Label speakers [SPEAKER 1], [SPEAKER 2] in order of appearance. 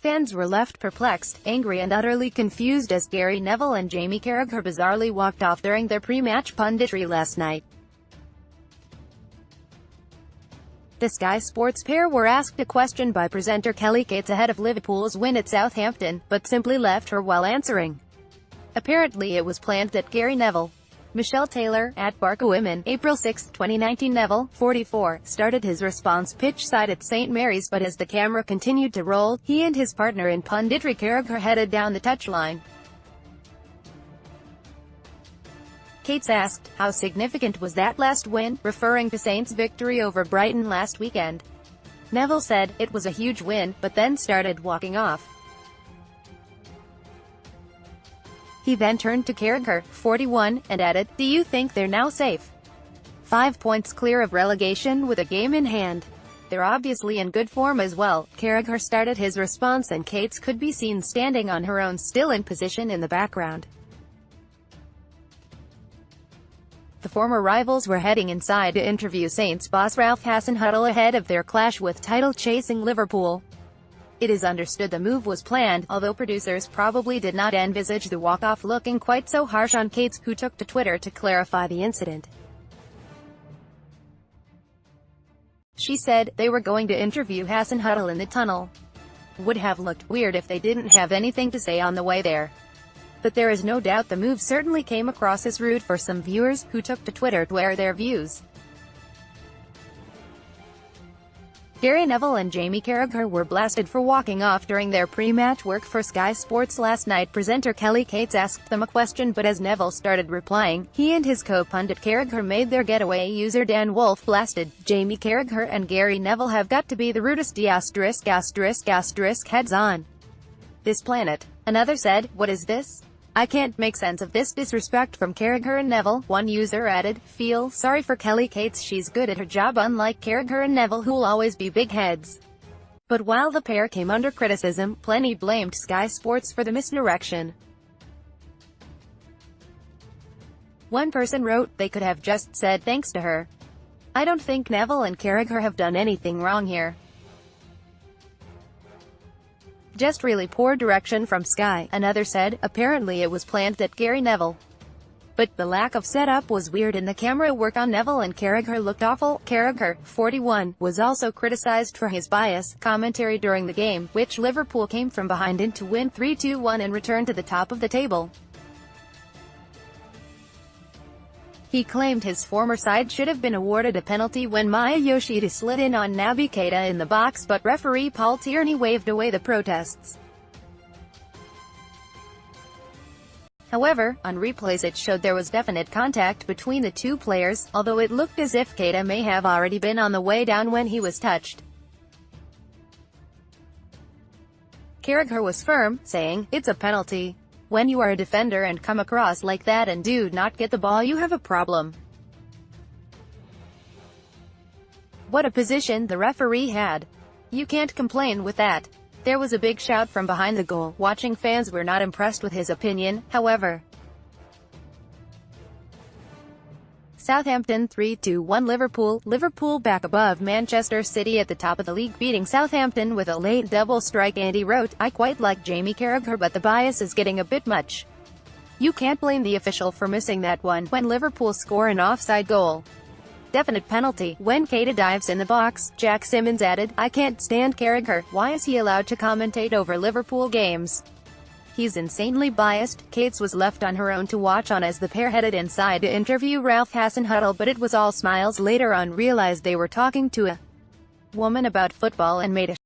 [SPEAKER 1] Fans were left perplexed, angry and utterly confused as Gary Neville and Jamie Carragher bizarrely walked off during their pre-match punditry last night. The Sky Sports pair were asked a question by presenter Kelly Cate ahead of Liverpool's win at Southampton, but simply left her while answering. Apparently it was planned that Gary Neville, Michelle Taylor, at Barca Women, April 6, 2019 Neville, 44, started his response pitch side at St. Mary's, but as the camera continued to roll, he and his partner in punditry Carragher headed down the touchline. Cate asked, "How significant was that last win?" referring to Saints' victory over Brighton last weekend. Neville said, "It was a huge win," but then started walking off. He then turned to Carragher, 41, and added, "Do you think they're now safe? 5 points clear of relegation with a game in hand. They're obviously in good form as well." Carragher started his response and Cate could be seen standing on her own still in position in the background. The former rivals were heading inside to interview Saints boss Ralph Hasenhüttl ahead of their clash with title-chasing Liverpool. It is understood the move was planned, although producers probably did not envisage the walk-off looking quite so harsh on Cate, who took to Twitter to clarify the incident. She said, "They were going to interview Hasenhüttl in the tunnel. Would have looked weird if they didn't have anything to say on the way there. But there is no doubt the move certainly came across as rude for some viewers, who took to Twitter to air their views." Gary Neville and Jamie Carragher were blasted for walking off during their pre-match work for Sky Sports last night. Presenter Kelly Cate asked them a question, but as Neville started replying, he and his co-pundit Carragher made their getaway. User Dan Wolf blasted, "Jamie Carragher and Gary Neville have got to be the rudest heads on this planet." Another said, "What is this? I can't make sense of this disrespect from Carragher and Neville." One user added, "Feel sorry for Kelly Cate, she's good at her job unlike Carragher and Neville who'll always be big heads." But while the pair came under criticism, plenty blamed Sky Sports for the misdirection. One person wrote, "They could have just said thanks to her. I don't think Neville and Carragher have done anything wrong here. Just really poor direction from Sky." Another said, "Apparently it was planned that Gary Neville, but the lack of setup was weird and the camera work on Neville and Carragher looked awful." Carragher, 41, was also criticized for his bias commentary during the game, which Liverpool came from behind in to win 3-1 and return to the top of the table. He claimed his former side should have been awarded a penalty when ManUtd slid in on Naby Keita in the box, but referee Paul Tierney waved away the protests. However, on replays it showed there was definite contact between the two players, although it looked as if Keita may have already been on the way down when he was touched. Carragher was firm, saying, "It's a penalty. When you are a defender and come across like that and do not get the ball, you have a problem. What a position the referee had. You can't complain with that." There was a big shout from behind the goal. Watching fans were not impressed with his opinion, however. Southampton 3-1 Liverpool. Liverpool back above Manchester City at the top of the league, beating Southampton with a late double strike. Andy wrote, "I quite like Jamie Carragher, but the bias is getting a bit much. You can't blame the official for missing that one when Liverpool score an offside goal. Definite penalty." When Keita dives in the box, Jack Simmons added, "I can't stand Carragher. Why is he allowed to commentate over Liverpool games? He's insanely biased." Cate was left on her own to watch on as the pair headed inside to interview Ralph Hasenhüttl, but it was all smiles. Later on realized they were talking to a woman about football and made a